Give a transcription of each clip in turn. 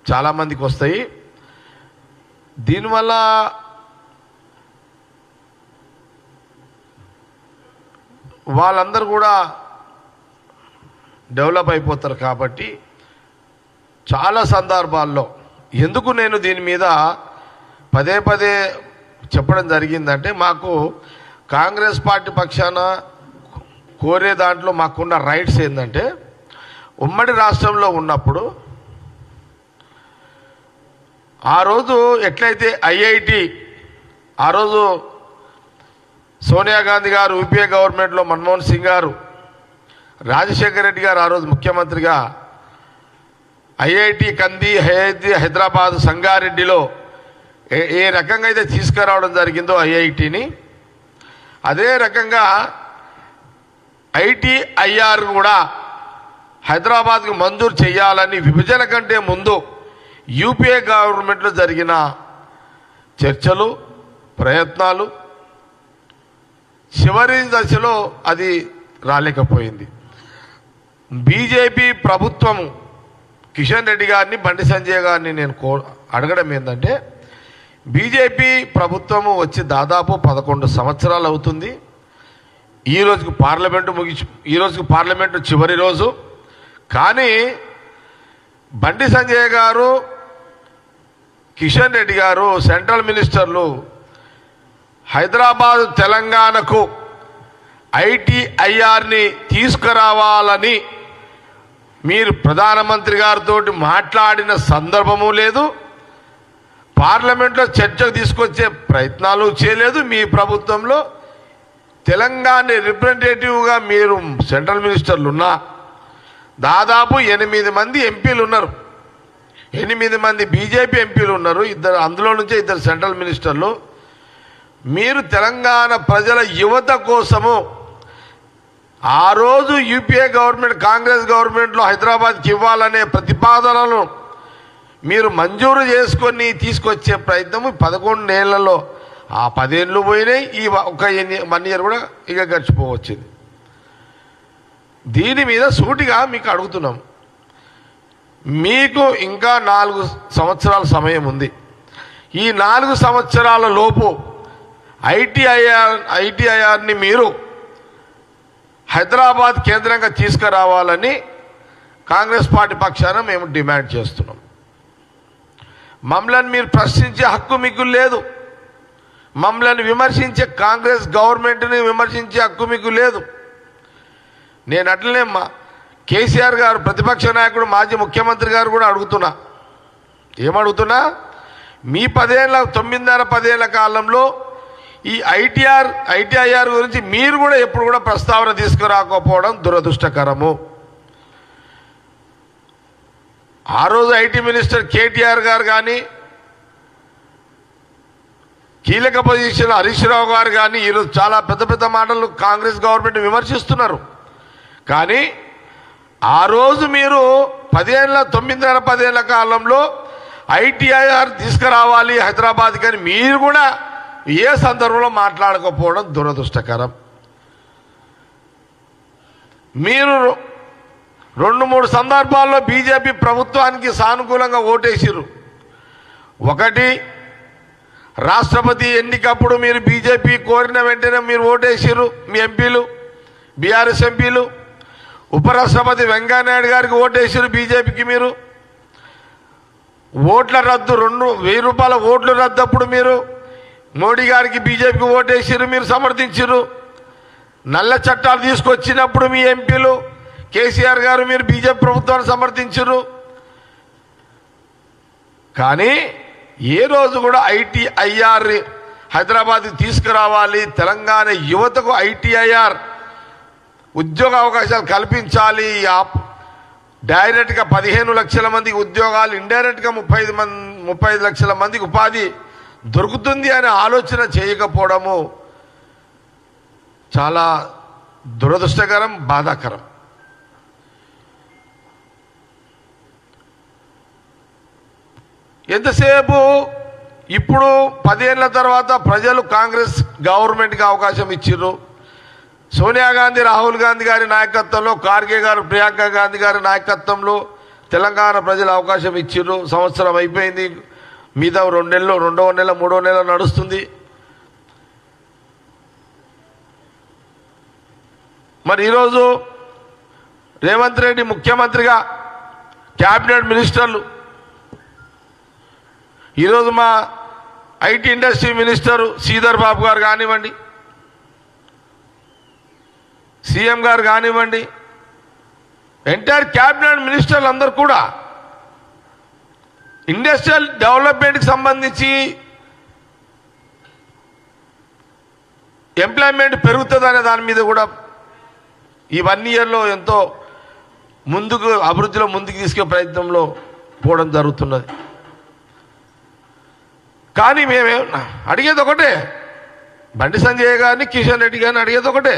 చాలామందికి వస్తాయి. దీనివల్ల వాళ్ళందరూ కూడా డెవలప్ అయిపోతారు. కాబట్టి చాలా సందర్భాల్లో ఎందుకు నేను దీని మీద పదే పదే చెప్పడం జరిగిందంటే, మాకు కాంగ్రెస్ పార్టీ పక్షాన కోరే దాంట్లో మాకున్న రైట్స్ ఏంటంటే, ఉమ్మడి రాష్ట్రంలో ఉన్నప్పుడు ఆ రోజు ఎట్లయితే ఐఐటి ఆ రోజు సోనియా గాంధీ గారు యూపీఏ గవర్నమెంట్లో మన్మోహన్ సింగ్ గారు, రాజశేఖర రెడ్డి గారు ఆ రోజు ముఖ్యమంత్రిగా ఐఐటి కంది హైదరాబాద్ సంగారెడ్డిలో ఏ రకంగా అయితే తీసుకురావడం జరిగిందో ఐఐటిని, అదే రకంగా ఐటీఐఆర్ కూడా హైదరాబాద్కు మంజూరు చేయాలని విభజన కంటే ముందు యూపీఏ గవర్నమెంట్లో జరిగిన చర్చలు, ప్రయత్నాలు చివరి దశలో అది రాలేకపోయింది. బీజేపీ ప్రభుత్వము కిషన్ రెడ్డి గారిని, బండి సంజయ్ గారిని నేను అడగడం ఏంటంటే, బీజేపీ ప్రభుత్వము వచ్చి దాదాపు 11 సంవత్సరాలు అవుతుంది. ఈ రోజుకు పార్లమెంటు చివరి రోజు. కానీ బండి సంజయ్ గారు, కిషన్ రెడ్డి గారు సెంట్రల్ మినిస్టర్లు హైదరాబాద్ తెలంగాణకు ఐటీఐఆర్ని తీసుకురావాలని మీరు ప్రధానమంత్రి గారితో మాట్లాడిన సందర్భము లేదు. పార్లమెంట్లో చర్చకు తీసుకొచ్చే ప్రయత్నాలు చేయలేదు. మీ ప్రభుత్వంలో తెలంగాణ రిప్రజెంటేటివ్గా మీరు సెంట్రల్ మినిస్టర్లు ఉన్నా దాదాపు 8 మంది ఎంపీలు ఉన్నారు. 8 మంది బీజేపీ ఎంపీలు ఉన్నారు. అందులో నుంచే 2 సెంట్రల్ మినిస్టర్లు. మీరు తెలంగాణ ప్రజల యువత కోసము ఆ రోజు యూపీఏ గవర్నమెంట్, కాంగ్రెస్ గవర్నమెంట్లో హైదరాబాద్కి ఇవ్వాలనే ప్రతిపాదనలను మీరు మంజూరు చేసుకొని తీసుకొచ్చే ప్రయత్నము 11 ఏళ్లలో, ఆ 10 ఏళ్ళు పోయినాయి. ఈ ఒక 1 ఇయర్ కూడా ఇక గడిచిపోవచ్చింది. దీని మీద సూటిగా మీకు అడుగుతున్నాం, మీకు ఇంకా 4 సంవత్సరాల సమయం ఉంది. ఈ 4 సంవత్సరాల లోపు ఐటీఐఆర్ని మీరు హైదరాబాద్ కేంద్రంగా తీసుకురావాలని కాంగ్రెస్ పార్టీ పక్షాన మేము డిమాండ్ చేస్తున్నాం. మమ్మల్ని మీరు ప్రశ్నించే హక్కు మీకు లేదు. మమ్మల్ని విమర్శించే కాంగ్రెస్ గవర్నమెంట్ని విమర్శించే హక్కు మీకు లేదు. నేను అట్లనే కేసీఆర్ గారు, ప్రతిపక్ష నాయకుడు, మాజీ ముఖ్యమంత్రి గారు కూడా అడుగుతున్నా, ఏమడుగుతున్నా, మీ 9.5-10 ఏళ్ల కాలంలో ఈ ఐటీఐఆర్ గురించి మీరు కూడా ఎప్పుడు కూడా ప్రస్తావన తీసుకురాకపోవడం దురదృష్టకరము. ఆ రోజు ఐటీ మినిస్టర్ కేటీఆర్ గారు కానీ, కీలక పొజిషన్ హరీష్ రావు గారు కానీ ఈరోజు చాలా పెద్ద మాటలు కాంగ్రెస్ గవర్నమెంట్ విమర్శిస్తున్నారు. కానీ ఆ రోజు మీరు 9.5-10 ఏళ్ల కాలంలో ఐటీఐఆర్ తీసుకురావాలి హైదరాబాద్ కానీ మీరు కూడా ఏ సందర్భంలో మాట్లాడకపోవడం దురదృష్టకరం. మీరు 2-3 సందర్భాల్లో బీజేపీ ప్రభుత్వానికి సానుకూలంగా ఓటేసిరు. ఒకటి, రాష్ట్రపతి ఎన్నికప్పుడు మీరు బీజేపీ కోరిన వెంటనే మీరు ఓటేసిరు, మీ ఎంపీలు, బీఆర్ఎస్ ఎంపీలు. ఉపరాష్ట్రపతి వెంకయ్యనాయుడు గారికి ఓటేసిరు బీజేపీకి. మీరు ఓట్ల రద్దు 1000 రూపాయల ఓట్లు రద్దప్పుడు మీరు మోడీ గారికి బీజేపీకి ఓటేసిరు, మీరు సమర్థించారు. నల్ల చట్టాలు తీసుకొచ్చినప్పుడు మీ ఎంపీలు కేసీఆర్ గారు మీరు బీజేపీ ప్రభుత్వాన్ని సమర్థించారు. కానీ ఏ రోజు కూడా ఐటీఐఆర్ హైదరాబాద్కి తీసుకురావాలి, తెలంగాణ యువతకు ఐటీఐఆర్ ఉద్యోగ అవకాశాలు కల్పించాలి, డైరెక్ట్గా 15 లక్షల మందికి ఉద్యోగాలు, ఇండైరెక్ట్గా 35 లక్షల మందికి ఉపాధి దొరుకుతుంది అనే ఆలోచన చేయకపోవడము చాలా దురదృష్టకరం, బాధాకరం. ఎంతసేపు ఇప్పుడు 10 ఏళ్ల తర్వాత ప్రజలు కాంగ్రెస్ గవర్నమెంట్కి అవకాశం ఇచ్చిర్రు. సోనియా గాంధీ, రాహుల్ గాంధీ గారి నాయకత్వంలో, ఖార్గే గారు, ప్రియాంక గాంధీ గారి నాయకత్వంలో తెలంగాణ ప్రజలు అవకాశం ఇచ్చిర్రు, సంవత్సరం అయిపోయింది, మీద 2 నెలలు, 2వ నెల 3వ నెల నడుస్తుంది. మరి ఈరోజు రేవంత్ రెడ్డి ముఖ్యమంత్రిగా, క్యాబినెట్ మినిస్టర్లు, ఈరోజు మా IT industry minister Sridhar Babu గారు కానివ్వండి, సీఎం గారు కానివ్వండి, ఎంటైర్ క్యాబినెట్ మినిస్టర్లు అందరూ కూడా ఇండస్ట్రియల్ డెవలప్మెంట్కి సంబంధించి ఎంప్లాయ్మెంట్ పెరుగుతుందనే దాని మీద కూడా ఈ 1 ఇయర్లో ఎంతో ముందుకు అభివృద్ధిలో ముందుకు తీసుకే ప్రయత్నంలో పోవడం జరుగుతున్నది. కానీ మేమే అడిగేది ఒకటే, బండి సంజయ్ గారిని, కిషన్ రెడ్డి గారిని అడిగేది ఒకటే,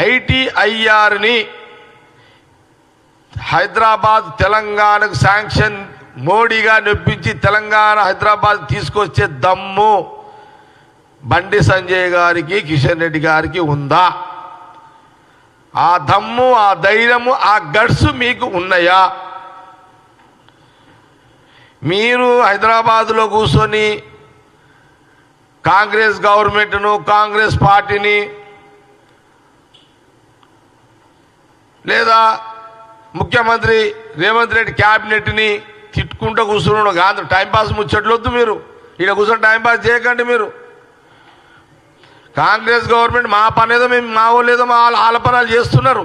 ఐటీఐఆర్ని హైదరాబాద్ తెలంగాణకు శాంక్షన్ మోడీగా నొప్పించి తెలంగాణ హైదరాబాద్ తీసుకొచ్చే దమ్ము బండి సంజయ్ గారికి, కిషన్ రెడ్డి గారికి ఉందా? ఆ దమ్ము, ఆ ధైర్యము, ఆ గట్స్ మీకు ఉన్నాయా? మీరు హైదరాబాదులో కూర్చొని కాంగ్రెస్ గవర్నమెంట్ను, కాంగ్రెస్ పార్టీని, లేదా ముఖ్యమంత్రి రేవంత్ రెడ్డి క్యాబినెట్ని తిట్టుకుంటూ కూర్చున్నాడు కాదు. టైంపాస్ ముచ్చట్లొద్దు, మీరు ఇక్కడ కూర్చొని టైంపాస్ చేయకండి. మీరు కాంగ్రెస్ గవర్నమెంట్ మా పనేదో మేము మా వాళ్ళేదో మా ఆలపనాలు చేస్తున్నారు.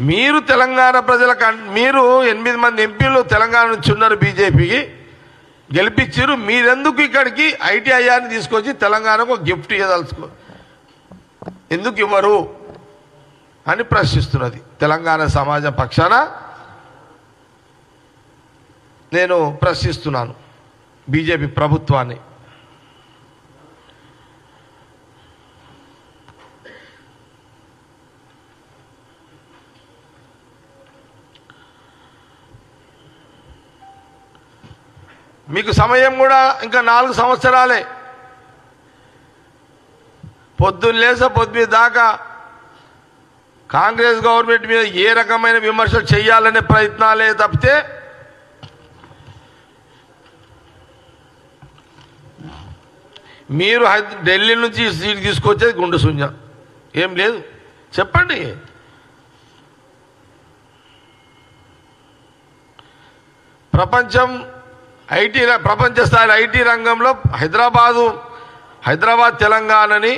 మీరు తెలంగాణ ప్రజలకు, మీరు 8 మంది ఎంపీలు తెలంగాణ నుంచి ఉన్నారు, బీజేపీకి గెలిపించారు. మీరెందుకు ఇక్కడికి ఐటీఐఆర్ని తీసుకొచ్చి తెలంగాణకు గిఫ్ట్ ఇవ్వదలుచుకో, ఎందుకు ఇవ్వరు అని ప్రశ్నిస్తున్నది తెలంగాణ సమాజం పక్షాన నేను ప్రశ్నిస్తున్నాను బీజేపీ ప్రభుత్వాన్ని. మీకు సమయం కూడా ఇంకా 4 సంవత్సరాలే. పొద్దున్న లేసా పొద్దు దాకా కాంగ్రెస్ గవర్నమెంట్ మీద ఏ రకమైన విమర్శలు చేయాలనే ప్రయత్నాలే తప్పితే మీరు ఢిల్లీ నుంచి సీట్ తీసుకొచ్చేది గుండు శూన్యం, ఏం లేదు. చెప్పండి. ప్రపంచ స్థాయిలో ఐటీ రంగంలో హైదరాబాద్ తెలంగాణని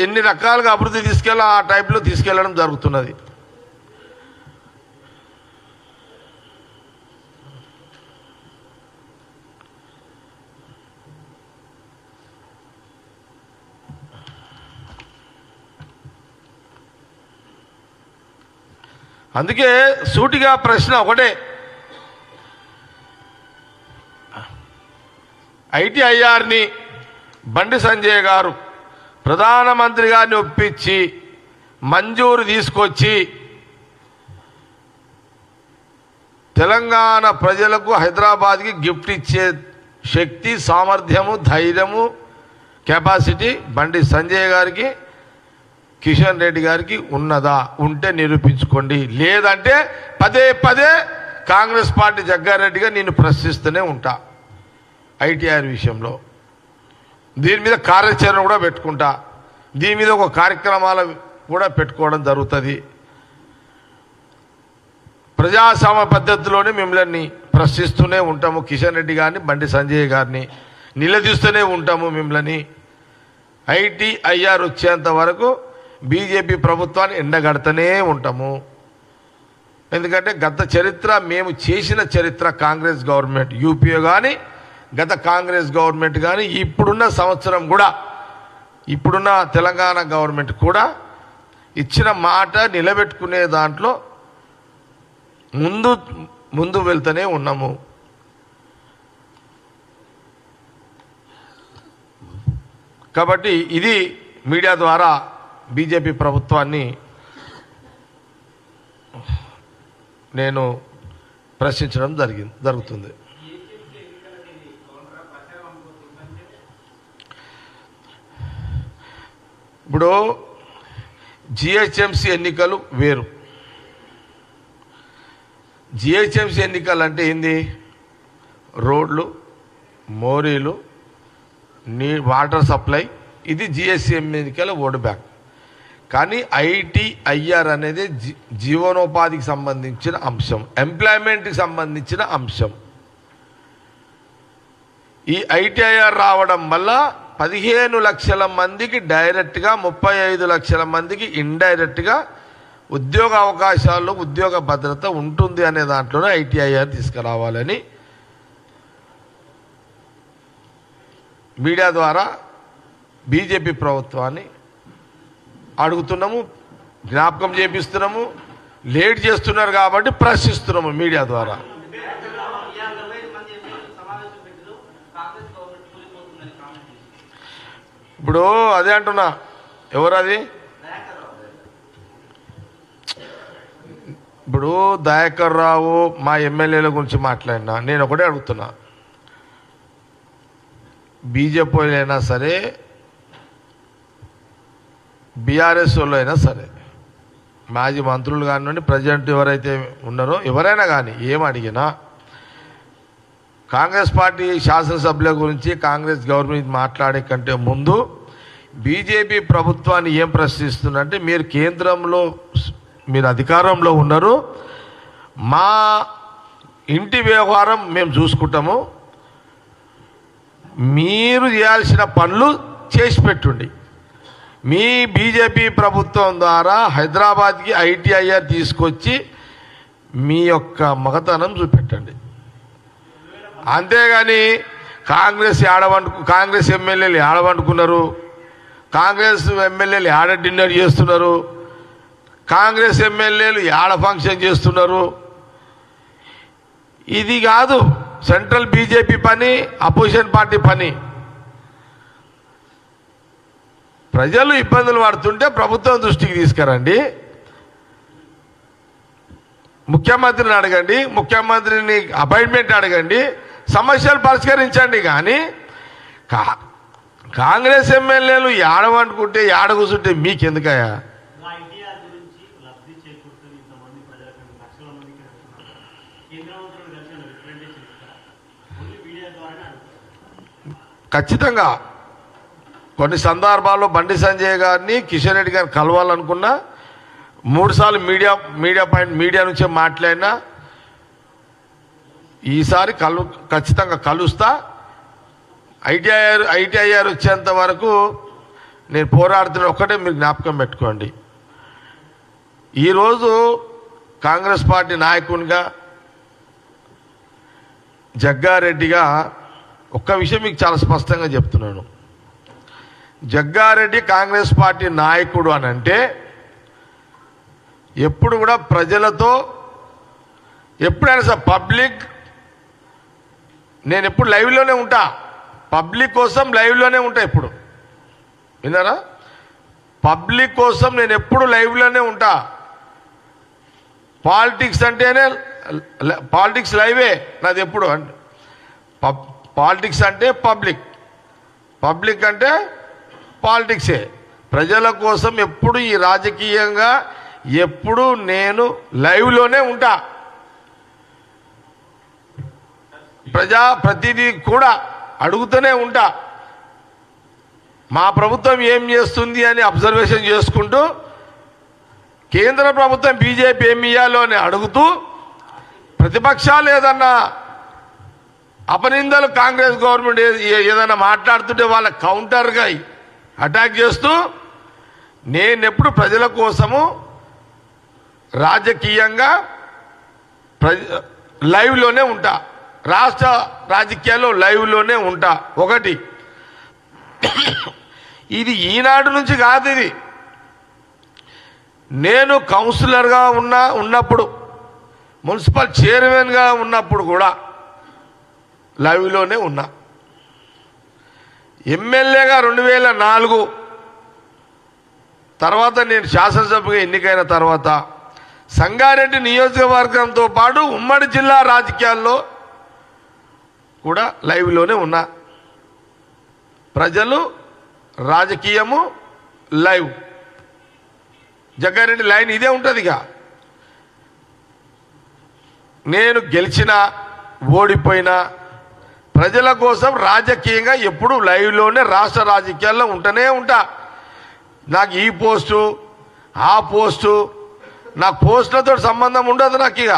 ఎన్ని రకాలుగా అభివృద్ధి తీసుకెళ్ళా ఆ టైప్లో తీసుకెళ్లడం జరుగుతున్నది. అందుకే సూటిగా ప్రశ్న ఒకటే, ఐటీఐఆర్ని బండి సంజయ్ గారు ప్రధానమంత్రి గారిని ఒప్పించి మంజూరు తీసుకొచ్చి తెలంగాణ ప్రజలకు హైదరాబాద్కి గిఫ్ట్ ఇచ్చే శక్తి, సామర్థ్యము, ధైర్యము, కెపాసిటీ బండి సంజయ్ గారికి, కిషన్ రెడ్డి గారికి ఉన్నదా? ఉంటే నిరూపించుకోండి. లేదంటే పదే కాంగ్రెస్ పార్టీ జగ్గారెడ్డిగా నేను ప్రశ్నిస్తూనే ఉంటా. ఐటీఆర్ విషయంలో దీని మీద కార్యాచరణ కూడా పెట్టుకుంటా, దీని మీద ఒక కార్యక్రమాలు కూడా పెట్టుకోవడం జరుగుతుంది. ప్రజాస్వామ్య పద్ధతిలోనే మిమ్మల్ని ప్రశ్నిస్తూనే ఉంటాము. కిషన్ రెడ్డి గారిని, బండి సంజయ్ గారిని నిలదీస్తూనే ఉంటాము. మిమ్మల్ని ఐటీఐఆర్ వచ్చేంత వరకు బీజేపీ ప్రభుత్వాన్ని ఎండగడుతూనే ఉంటాము. ఎందుకంటే గత చరిత్ర, మేము చేసిన చరిత్ర, కాంగ్రెస్ గవర్నమెంట్ యూపీఏ కానీ, గత కాంగ్రెస్ గవర్నమెంట్ కానీ, ఇప్పుడున్న సంవత్సరం కూడా, ఇప్పుడున్న తెలంగాణ గవర్నమెంట్ కూడా ఇచ్చిన మాట నిలబెట్టుకునే దాంట్లో ముందు వెళ్తూనే ఉన్నాము. కాబట్టి ఇది మీడియా ద్వారా బీజేపీ ప్రభుత్వాన్ని నేను ప్రశ్నించడం జరుగుతుంది. ఇప్పుడు జిహెచ్ఎంసీ ఎన్నికలు వేరు, జిహెచ్ఎంసీ ఎన్నికలు అంటే ఏంది? రోడ్లు, మోరీలు, వాటర్ సప్లై, ఇది జిహెచ్ఎం ఎన్నికల ఓటు బ్యాంక్. కానీ ఐటీఐఆర్ అనేది జీవనోపాధికి సంబంధించిన అంశం, ఎంప్లాయ్మెంట్కి సంబంధించిన అంశం. ఈ ఐటీఐఆర్ రావడం వల్ల 15 లక్షల మందికి డైరెక్ట్గా, 35 లక్షల మందికి ఇండైరెక్ట్గా ఉద్యోగ అవకాశాలు, ఉద్యోగ భద్రత ఉంటుంది అనే దాంట్లోనే ఐటీఐఆర్ తీసుకురావాలని మీడియా ద్వారా బీజేపీ ప్రభుత్వాన్ని అడుగుతున్నాము, జ్ఞాపకం చేపిస్తున్నాము. లేట్ చేస్తున్నారు కాబట్టి ప్రశ్నిస్తున్నాము మీడియా ద్వారా. ఇప్పుడు అదే అంటున్నా, ఎవరది? ఇప్పుడు దయాకర్ రావు మా ఎమ్మెల్యేల గురించి మాట్లాడినా, నేను ఒకటే అడుగుతున్నా, బీజేపీ అయినా సరే, బీఆర్ఎస్ వాళ్ళు అయినా సరే, మాజీ మంత్రులు కానివ్వండి, ప్రజెంట్ ఎవరైతే ఉన్నారో ఎవరైనా కానీ ఏం అడిగినా కాంగ్రెస్ పార్టీ శాసనసభ్యుల గురించి, కాంగ్రెస్ గవర్నమెంట్ మాట్లాడే కంటే ముందు బీజేపీ ప్రభుత్వాన్ని ఏం ప్రశ్నిస్తుందంటే, మీరు కేంద్రంలో మీరు అధికారంలో ఉన్నారు, మా ఇంటి వ్యవహారం మేము చూసుకుంటాము, మీరు చేయాల్సిన పనులు చేసి పెట్టుండి. మీ బీజేపీ ప్రభుత్వం ద్వారా హైదరాబాద్కి ఐటీఐఆర్ తీసుకొచ్చి మీ యొక్క మగతనం చూపెట్టండి. అంతేగాని కాంగ్రెస్ ఎమ్మెల్యేలు ఆడవండుకున్నారు, కాంగ్రెస్ ఎమ్మెల్యేలు ఆడ డిన్నర్ చేస్తున్నారు, కాంగ్రెస్ ఎమ్మెల్యేలు ఆడ ఫంక్షన్ చేస్తున్నారు. ఇది కాదు సెంట్రల్ బీజేపీ పని, అపోజిషన్ పార్టీ పని. ప్రజలు ఇబ్బందులు పడుతుంటే ప్రభుత్వం దృష్టికి తీసుకురండి, ముఖ్యమంత్రిని అడగండి, ముఖ్యమంత్రిని అపాయింట్మెంట్ అడగండి, సమస్యలు పరిష్కరించండి. కానీ కాంగ్రెస్ ఎమ్మెల్యేలు ఏడవనుకుంటే ఏడ కూర్చుంటే మీకెందుకయ్యా? ఖచ్చితంగా కొన్ని సందర్భాల్లో బండి సంజయ్ గారిని, కిషన్ రెడ్డి గారిని కలవాలనుకున్నా, 3 సార్లు మీడియా నుంచే మాట్లాడినా, ఈసారి ఖచ్చితంగా కలుస్తా. ఐటీఐఆర్ వచ్చేంత వరకు నేను పోరాడుతున్న ఒక్కటే మీరు జ్ఞాపకం పెట్టుకోండి. ఈరోజు కాంగ్రెస్ పార్టీ నాయకునిగా, జగ్గారెడ్డిగా ఒక్క విషయం మీకు చాలా స్పష్టంగా చెప్తున్నాను. జగ్గారెడ్డి కాంగ్రెస్ పార్టీ నాయకుడు అని అంటే ఎప్పుడు కూడా ప్రజలతో, ఎప్పుడైనా సార్ పబ్లిక్, నేను ఎప్పుడు లైవ్లోనే ఉంటా, పబ్లిక్ కోసం లైవ్లోనే ఉంటా. ఎప్పుడు విన్నారా? పబ్లిక్ కోసం నేను ఎప్పుడు లైవ్లోనే ఉంటా. పాలిటిక్స్ అంటేనే పాలిటిక్స్ లైవే నాది ఎప్పుడు. పాలిటిక్స్ అంటే పబ్లిక్ అంటే పాలిటిక్సే. ప్రజల కోసం ఎప్పుడు ఈ రాజకీయంగా ఎప్పుడు నేను లైవ్లోనే ఉంటా. ప్రతిదీ కూడా అడుగుతూనే ఉంటా. మా ప్రభుత్వం ఏం చేస్తుంది అని అబ్జర్వేషన్ చేసుకుంటూ, కేంద్ర ప్రభుత్వం బీజేపీ ఏమి ఇయ్యాలో అని అడుగుతూ, ప్రతిపక్షాలు ఏదన్నా అపనిందలు కాంగ్రెస్ గవర్నమెంట్ ఏదైనా మాట్లాడుతుంటే వాళ్ళ కౌంటర్గా అటాక్ చేస్తూ, నేనెప్పుడు ప్రజల కోసము రాజకీయంగా లైవ్లోనే ఉంటా. రాష్ట్ర రాజకీయాల్లో లైవ్లోనే ఉంటా. ఒకటి, ఇది ఈనాడు నుంచి కాదు, ఇది నేను కౌన్సిలర్గా ఉన్నప్పుడు, మున్సిపల్ చైర్మన్గా ఉన్నప్పుడు కూడా లైవ్లోనే ఉన్నా. ఎమ్మెల్యేగా 2004 తర్వాత నేను శాసనసభగా ఎన్నికైన తర్వాత సంగారెడ్డి నియోజకవర్గంతో పాటు ఉమ్మడి జిల్లా రాజకీయాల్లో కూడా లైవ్లోనే ఉన్నా. ప్రజలు, రాజకీయము, లైవ్. జగ్గారెడ్డి లైన్ ఇదే ఉంటుంది. ఇక నేను గెలిచినా ఓడిపోయినా ప్రజల కోసం రాజకీయంగా ఎప్పుడు లైవ్లోనే రాష్ట్ర రాజకీయాల్లో ఉంటూనే ఉంటా. నాకు ఈ పోస్టు ఆ పోస్టు నాకు పోస్టులతో సంబంధం ఉండదు. నాకు ఇక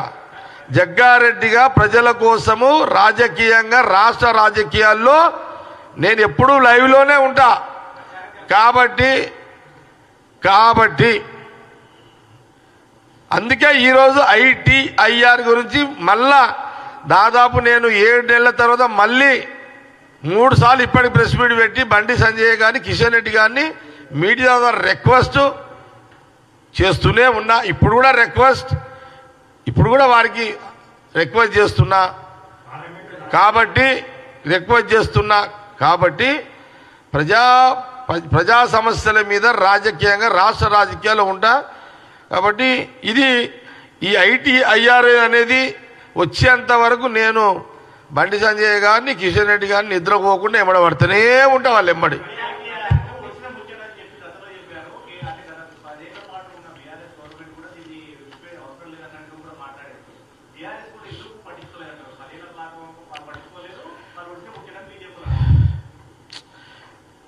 జగ్గారెడ్డిగా ప్రజల కోసము రాజకీయంగా రాష్ట్ర రాజకీయాల్లో నేను ఎప్పుడూ లైవ్లోనే ఉంటా. కాబట్టి అందుకే ఈరోజు ITIR గురించి మళ్ళా దాదాపు నేను 7 నెలల తర్వాత మళ్ళీ 3 సార్లు ఇప్పటికి ప్రెస్ మీట్ పెట్టి బండి సంజయ్ గారిని కిషన్ రెడ్డి గారిని మీడియా ద్వారా రిక్వెస్ట్ చేస్తూనే ఉన్నా. ఇప్పుడు కూడా వారికి రిక్వెస్ట్ చేస్తున్నా కాబట్టి ప్రజా సమస్యల మీద రాజకీయంగా రాష్ట్ర రాజకీయాలు ఉంటా. కాబట్టి ఇది ఈ ITIR అనేది వచ్చేంత వరకు నేను బండి సంజయ్ గారిని కిషన్ రెడ్డి గారిని నిద్రపోకుండా ఎమ్మడబడుతూనే ఉంటా వాళ్ళు ఎమ్మడి.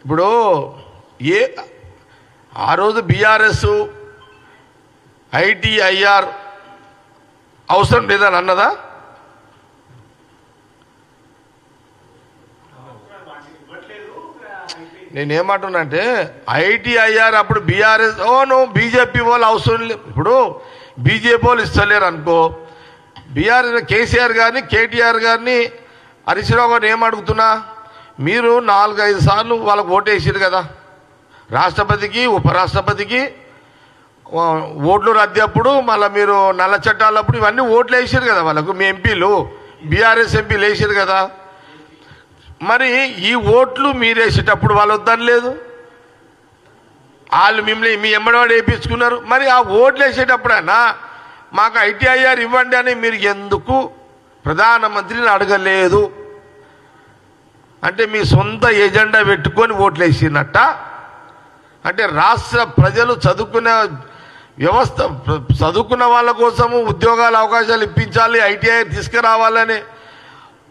ఇప్పుడు ఆ రోజు BRS ITIR అవసరం లేదని అన్నదా? నేనేమంటున్నానంటే ITIR అప్పుడు BRS బీజేపీ వాళ్ళు అవసరం లేదు. ఇప్పుడు బీజేపీ వాళ్ళు ఇస్తలేరు అనుకో, BRS కేసీఆర్ గారిని KTR గారిని హరీష్ రావు గారిని ఏమడుగుతున్నా, మీరు 4-5 సార్లు వాళ్ళకు ఓటేసారు కదా, రాష్ట్రపతికి ఉపరాష్ట్రపతికి ఓట్లు రద్దప్పుడు మళ్ళీ మీరు నల్ల చట్టాలప్పుడు ఇవన్నీ ఓట్లు వేసారు కదా వాళ్ళకు. మీ ఎంపీలు BRS ఎంపీలు వేసారు కదా. మరి ఈ ఓట్లు మీరు వేసేటప్పుడు వాళ్ళు వద్దని లేదు, వాళ్ళు మిమ్మల్ని మీ ఎమ్మడివాడు వేయించుకున్నారు. మరి ఆ ఓట్లు వేసేటప్పుడైనా మాకు ITIR ఇవ్వండి అని మీరు ఎందుకు ప్రధానమంత్రిని అడగలేదు? అంటే మీ సొంత ఎజెండా పెట్టుకొని ఓట్లు వేసినట్ట. అంటే రాష్ట్ర ప్రజలు చదువుకున్న వాళ్ళ కోసము ఉద్యోగాల అవకాశాలు ఇప్పించాలి, ITIR తీసుకురావాలని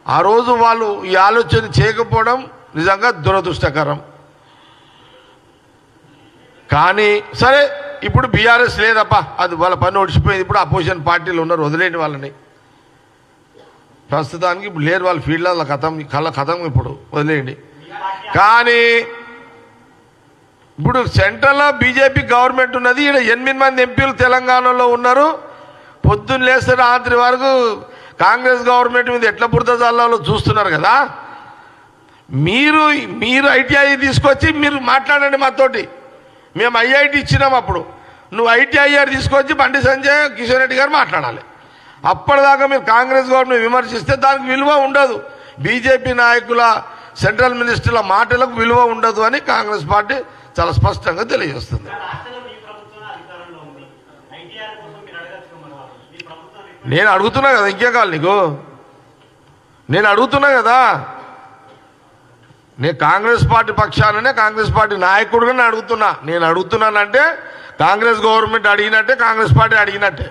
ఆ రోజు వాళ్ళు ఈ ఆలోచన చేయకపోవడం నిజంగా దురదృష్టకరం. కానీ సరే, ఇప్పుడు BRS లేదప్పా, అది వాళ్ళ పని ఒడిచిపోయింది. ఇప్పుడు అపోజిషన్ పార్టీలు ఉన్నారు, వదిలేండి వాళ్ళని. ప్రస్తుతానికి ఇప్పుడు లేరు వాళ్ళ ఫీల్డ్లో, కథం ఇప్పుడు వదిలేయండి. కానీ ఇప్పుడు సెంట్రల్లో బీజేపీ గవర్నమెంట్ ఉన్నది, ఇక్కడ 8 మంది ఎంపీలు తెలంగాణలో ఉన్నారు. పొద్దున్న లేస్తే రాత్రి వరకు కాంగ్రెస్ గవర్నమెంట్ మీద ఎట్లా బురద జల్లాలో చూస్తున్నారు కదా. మీరు ITIR తీసుకొచ్చి మీరు మాట్లాడండి మాతోటి. మేము IIT ఇచ్చినాం, అప్పుడు నువ్వు ITIR తీసుకొచ్చి బండి సంజయ్ కిషన్ రెడ్డి గారు మాట్లాడాలి. అప్పటిదాకా మీరు కాంగ్రెస్ గవర్నమెంట్ విమర్శిస్తే దానికి విలువ ఉండదు. బీజేపీ నాయకుల సెంట్రల్ మినిస్టర్ల మాటలకు విలువ ఉండదు అని కాంగ్రెస్ పార్టీ చాలా స్పష్టంగా తెలియజేస్తుంది. నేను అడుగుతున్నా కదా, ఇంకేం కావాలి నీకు? నేను అడుగుతున్నా కదా, నేను కాంగ్రెస్ పార్టీ పక్షాననే కాంగ్రెస్ పార్టీ నాయకుడుగానే అడుగుతున్నా. నేను అడుగుతున్నానంటే కాంగ్రెస్ గవర్నమెంట్ అడిగినట్టే, కాంగ్రెస్ పార్టీ అడిగినట్టే.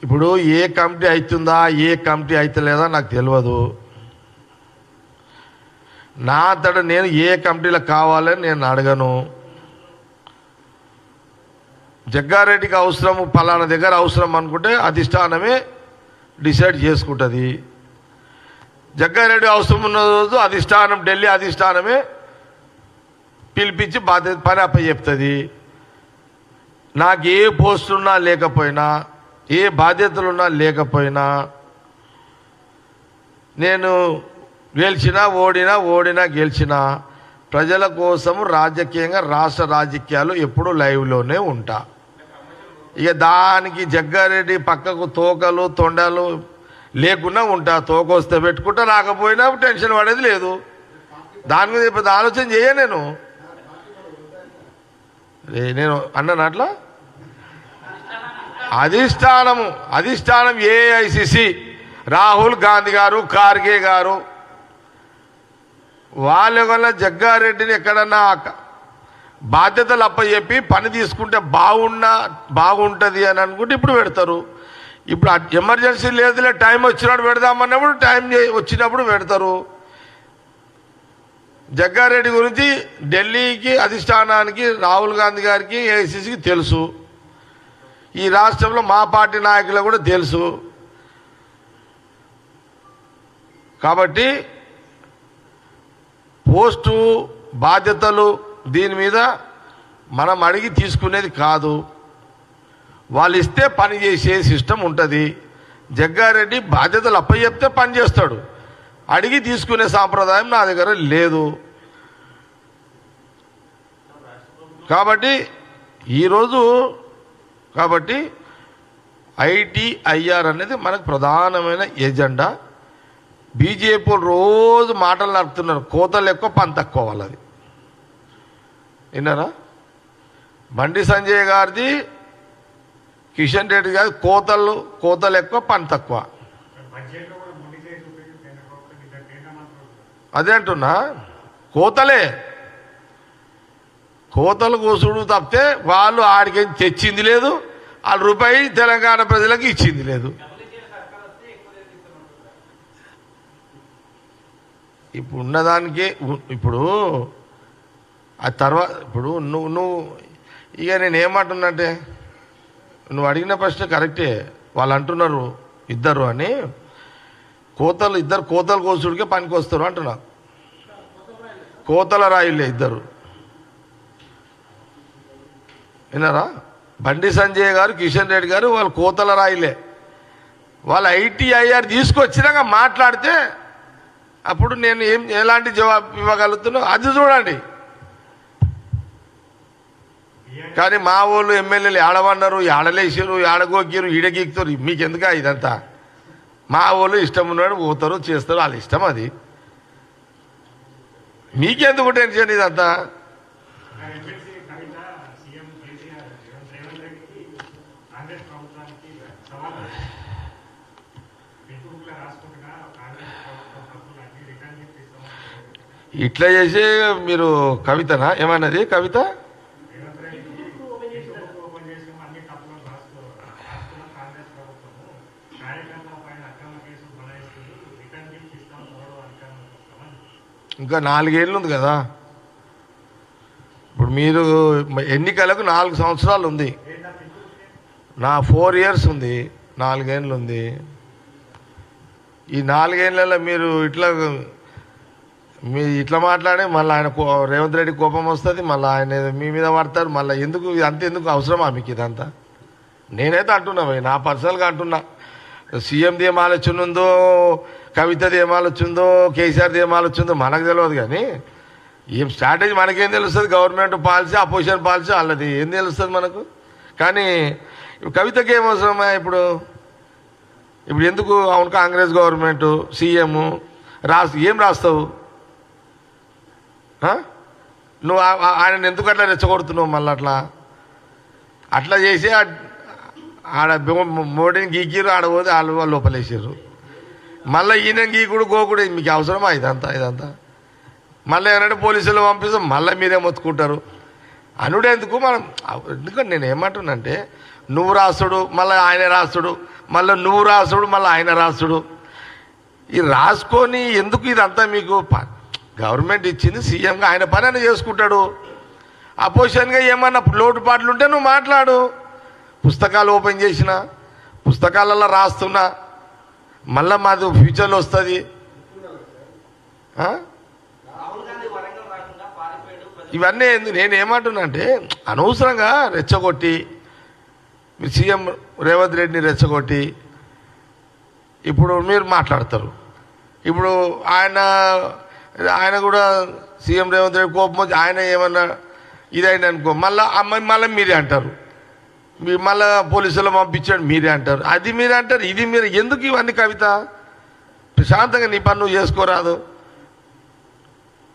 ఇప్పుడు ఏ కమిటీ అవుతుందా ఏ కమిటీ అవుతలేదా నాకు తెలియదు. నా అంతటా నేను ఏ కమిటీలో కావాలని నేను అడగను. జగ్గారెడ్డికి అవసరం, పలానా దగ్గర అవసరం అనుకుంటే అధిష్టానమే డిసైడ్ చేసుకుంటుంది. జగ్గారెడ్డి అవసరం ఉన్న రోజు అధిష్టానం, ఢిల్లీ అధిష్టానమే పిలిపించి పని అప్పచెప్తుంది. నాకు ఏ పోస్టులున్నా లేకపోయినా, ఏ బాధ్యతలున్నా లేకపోయినా, నేను గెలిచినా ఓడినా గెలిచినా ప్రజల కోసము రాజకీయంగా రాష్ట్ర రాజకీయాలు ఎప్పుడూ లైవ్లోనే ఉంటా. ఇక దానికి జగ్గారెడ్డి పక్కకు తోకలు తొండలు లేకుండా ఉంటా. తోక వస్తే పెట్టుకుంటా, రాకపోయినా టెన్షన్ పడేది లేదు. దాని మీద ఇప్పుడు ఆలోచన చేయ. నేను అన్నాను అట్లా. అధిష్టానం AICC రాహుల్ గాంధీ గారు, ఖార్గే గారు వాళ్ళ వల్ల జగ్గారెడ్డిని ఎక్కడన్నా బాధ్యతలు అప్పచెప్పి పని తీసుకుంటే బాగుంటుంది అని అనుకుంటే ఇప్పుడు పెడతారు. ఇప్పుడు ఎమర్జెన్సీ లేదులే, టైం వచ్చినప్పుడు పెడదామన్నప్పుడు టైం వచ్చినప్పుడు పెడతారు. జగ్గారెడ్డి గురించి ఢిల్లీకి అధిష్టానానికి, రాహుల్ గాంధీ గారికి, ఏఐసిసికి తెలుసు. ఈ రాష్ట్రంలో మా పార్టీ నాయకులకు కూడా తెలుసు. కాబట్టి పోస్టు బాధ్యతలు దీని మీద మనం అడిగి తీసుకునేది కాదు. వాళ్ళు ఇస్తే పని చేసే సిస్టమ్ ఉంటుంది. జగ్గారెడ్డి బాధ్యతలు అప్పచెప్తే పని చేస్తాడు. అడిగి తీసుకునే సాంప్రదాయం నా దగ్గర లేదు. కాబట్టి ఈరోజు ఐటీఐఆర్ అనేది మనకు ప్రధానమైన ఎజెండా. బీజేపీ రోజు మాటలు నడుపుతున్నారు, కోతలు ఎక్కువ పని తక్కువ వాళ్ళది. విన్నారా? బండి సంజయ్ గారిది, కిషన్ రెడ్డి గారి కోతలు ఎక్కువ పని తక్కువ. అదే అంటున్నా, కోతలు కూసుడు తప్పితే వాళ్ళు ఆడికి తెచ్చింది లేదు, వాళ్ళ రూపాయి తెలంగాణ ప్రజలకు ఇచ్చింది లేదు. ఇప్పుడు ఉన్నదానికి ఇప్పుడు ఆ తర్వాత ఇప్పుడు నువ్వు ఇక నేనేమంటున్నట్టే, నువ్వు అడిగిన ప్రశ్న కరెక్టే. వాళ్ళు అంటున్నారు ఇద్దరు అని, ఇద్దరు కోతలు కోసుడికే పనికి వస్తారు అంటున్నా. కోతల రాయిలే ఇద్దరు. విన్నారా? బండి సంజయ్ గారు, కిషన్ రెడ్డి గారు వాళ్ళు కోతల రాయిలే. వాళ్ళు ఐటీఐఆర్ తీసుకొచ్చినాక మాట్లాడితే అప్పుడు నేను ఎలాంటి జవాబు ఇవ్వగలుగుతున్నా అది చూడండి. కానీ మా వాళ్ళు ఎమ్మెల్యేలు ఏడవన్నారు, ఏడలేసారు, ఏడగోక్కారు, ఈడగీకుతారు. మీకెందుక ఇదంతా? మా వాళ్ళు ఇష్టం ఉన్నాడు పోతారు, చేస్తారు, వాళ్ళ ఇష్టం అది. మీకెందుకు టెన్షన్ ఇదంతా? ఇట్లా చేసి మీరు కవితనా ఏమన్నది? కవిత ఇంకా 4 ఏళ్ళు ఉంది కదా. ఇప్పుడు మీరు ఎన్నికలకు 4 సంవత్సరాలు ఉంది. నా 4 years ఉంది, 4 ఏళ్ళు ఉంది. ఈ 4 ఏళ్ళలో మీరు ఇట్లా మాట్లాడి మళ్ళీ ఆయన రేవంత్ రెడ్డి కోపం వస్తుంది, మళ్ళీ ఆయన మీ మీద పడతారు. మళ్ళీ ఎందుకు ఎందుకు అవసరమా మీకు ఇదంతా? నేనైతే అంటున్నా, నా పర్సనల్గా అంటున్నా. సీఎంది ఏం ఆలోచన ఉందో, కవితది ఏం ఆలోచన ఉందో, కేసీఆర్ది ఏం ఆలోచన ఉందో మనకు తెలియదు. కానీ ఏం స్ట్రాటజీ మనకేం తెలుస్తుంది? గవర్నమెంట్ పాలసీ, అపోజిషన్ పాలసీ వాళ్ళది ఏం తెలుస్తుంది మనకు? కానీ కవితకి ఏం అవసరమా? ఇప్పుడు ఎందుకు? అవును, కాంగ్రెస్ గవర్నమెంట్, సీఎం ఏం రాస్తావు నువ్వు? ఆయన ఎందుకు అట్లా రెచ్చగొడుతున్నావు? మళ్ళీ అట్లా చేసి ఆడ మోడీని గీకిరు, ఆడపోతే వాళ్ళు లోపలేసారు. మళ్ళీ ఈయన గీకుడు గోకుడు మీకు అవసరమా ఇదంతా? మళ్ళీ ఏమంటే పోలీసులు పంపిస్తాం, మళ్ళీ మీరే మొత్తుకుంటారు. అనుడెందుకు? మనం ఎందుకంటే నేను ఏమంటున్నానంటే, నువ్వు రాస్తుడు మళ్ళీ ఆయన రాస్తుడు, మళ్ళీ నువ్వు రాస్తుడు మళ్ళీ ఆయన రాస్తుడు. ఈ రాసుకొని ఎందుకు ఇదంతా? మీకు గవర్నమెంట్ ఇచ్చింది, సీఎంగా ఆయన పని అని చేసుకుంటాడు. అపోజిషన్గా ఏమన్నా లోటుపాట్లు ఉంటే నువ్వు మాట్లాడు. పుస్తకాలు ఓపెన్ చేసిన, పుస్తకాలలో రాస్తున్నా, మళ్ళీ మాది ఫ్యూచర్లో వస్తుంది. ఇవన్నీ నేనేమంటున్నా అంటే, అనవసరంగా రెచ్చగొట్టి సీఎం రేవంత్ రెడ్డిని రెచ్చగొట్టి ఇప్పుడు మీరు మాట్లాడతారు. ఇప్పుడు ఆయన కూడా సీఎం రేవంత్ రెడ్డి కోపం వచ్చి ఆయన ఏమన్నా ఇదైంది అనుకో, మళ్ళీ మీరే అంటారు. మీరు మళ్ళీ పోలీసులు పంపించాడు మీరే అంటారు, అది మీరే అంటారు, ఇది మీరు. ఎందుకు ఇవన్నీ? కవిత ప్రశాంతంగా నీ పని నువ్వు చేసుకోరాదు.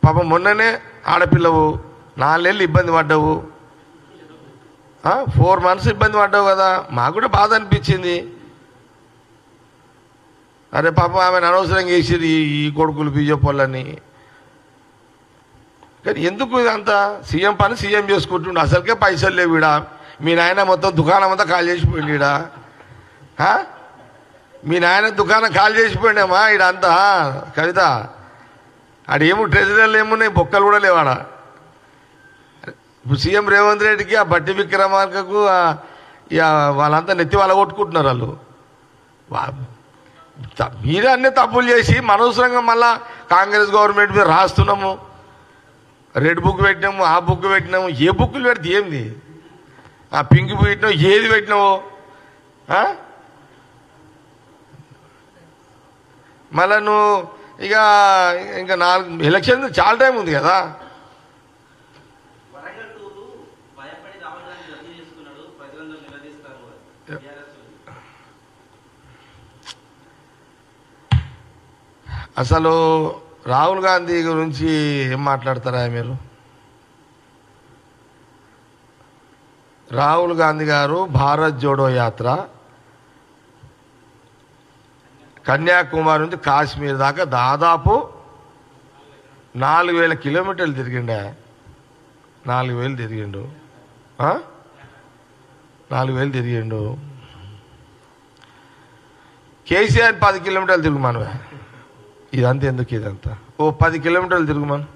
పాపం మొన్ననే ఆడపిల్లవు, 4 నెలలు ఇబ్బంది పడ్డావు, 4 months ఇబ్బంది పడ్డావు కదా. మాకు కూడా బాధ అనిపించింది. అరే పాపం ఆమెను అనవసరంగా వేసిరు ఈ కొడుకులు బీజేపీ వాళ్ళని. కానీ ఎందుకు ఇదంతా? సీఎం పని సీఎం చేసుకుంటుండే, అసలుకే పైసలు లేవు ఈడ. మీ నాయన మొత్తం దుకాణం అంతా ఖాళీ చేసిపోయింది ఈడ. మీ నాయన దుకాణం ఖాళీ చేసిపోయిండేమా ఈడంతా. కవిత ఆడేమో ట్రెజరీలు ఏమున్నాయి, బొక్కలు కూడా లేవాడ. ఇప్పుడు సీఎం రేవంత్ రెడ్డికి ఆ బట్టి విక్రమార్కకు వాళ్ళంతా నెత్తి వాళ్ళ కొట్టుకుంటున్నారు వాళ్ళు. మీరే అన్నీ తప్పులు చేసి అనవసరంగా మళ్ళా కాంగ్రెస్ గవర్నమెంట్ మీద రాస్తున్నాము. రెడ్ బుక్ పెట్టినాము, ఆ బుక్ పెట్టినాము. ఏ బుక్కులు పెడితే ఏంది? ఆ పింక్ పెట్టినావు, ఏది పెట్టినావు? మళ్ళా నువ్వు ఇంకా 4 ఎలక్షన్ చాలా టైం ఉంది కదా. అసలు రాహుల్ గాంధీ గురించి ఏం మాట్లాడతారా మీరు? రాహుల్ గాంధీ గారు భారత్ జోడో యాత్ర కన్యాకుమారి నుంచి కాశ్మీర్ దాకా దాదాపు 4000 కిలోమీటర్లు తిరిగిండే. 4000 తిరిగిండు. 4000 తిరిగిండు. కేసీఆర్ 10 కిలోమీటర్లు తిరుగుమాను. ఇదంతా ఎందుకు? ఇదంతా 10 కిలోమీటర్లు తిరుగుమాను.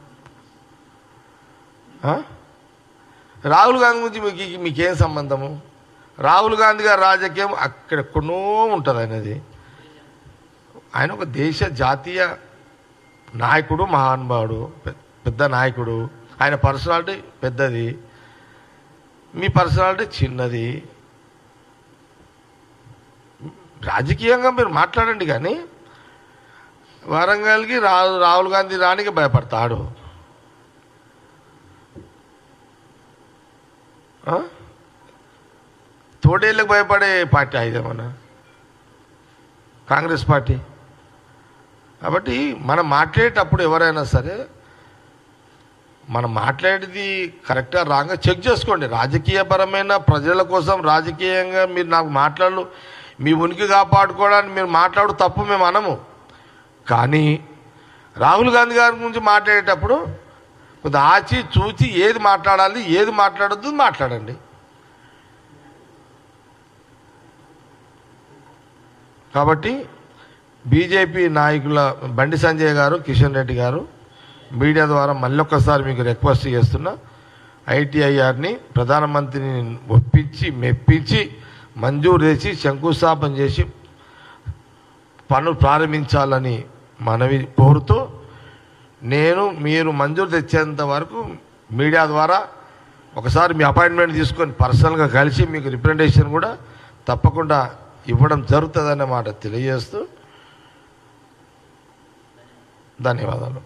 రాహుల్ గాంధీ గురించి మీకేం సంబంధము? రాహుల్ గాంధీ గారి రాజకీయం అక్కడెక్కడో ఉంటుంది. ఆయన ఒక దేశ జాతీయ నాయకుడు, మహానుభావుడు, పెద్ద నాయకుడు. ఆయన పర్సనాలిటీ పెద్దది, మీ పర్సనాలిటీ చిన్నది. రాజకీయంగా మీరు మాట్లాడండి, కానీ వరంగల్కి రాహుల్ గాంధీ రానికి భయపడతాడు. తోడేళ్ళకి భయపడే పార్టీ ఇదేమన్నా కాంగ్రెస్ పార్టీ. కాబట్టి మనం మాట్లాడేటప్పుడు ఎవరైనా సరే మనం మాట్లాడేది కరెక్ట్గా రాంగా చెక్ చేసుకోండి. రాజకీయపరమైన ప్రజల కోసం రాజకీయంగా మీరు నాకు మాట్లాడు, మీ ఉనికి కాపాడుకోవడానికి మీరు మాట్లాడు తప్పు మేము అనము. కానీ రాహుల్ గాంధీ గారి గురించి మాట్లాడేటప్పుడు కొద్దిగా ఆచి చూచి ఏది మాట్లాడాలి, ఏది మాట్లాడొద్దు మాట్లాడండి. కాబట్టి బీజేపీ నాయకుల బండి సంజయ్ గారు, కిషన్ రెడ్డి గారు మీడియా ద్వారా మళ్ళొక్కసారి మీకు రిక్వెస్ట్ చేస్తున్నా, ఐటీఐఆర్ని ప్రధానమంత్రిని ఒప్పించి మెప్పించి మంజూరు చేసి శంకుస్థాపన చేసి పనులు ప్రారంభించాలని మనవి కోరుతూ, మీరు మంజూరు తెచ్చేంత వరకు మీడియా ద్వారా ఒకసారి మీ అపాయింట్మెంట్ తీసుకొని పర్సనల్గా కలిసి మీకు రిప్రజెంటేషన్ కూడా తప్పకుండా ఇవ్వడం జరుగుతుందన్నమాట తెలియజేస్తూ ధన్యవాదాలు.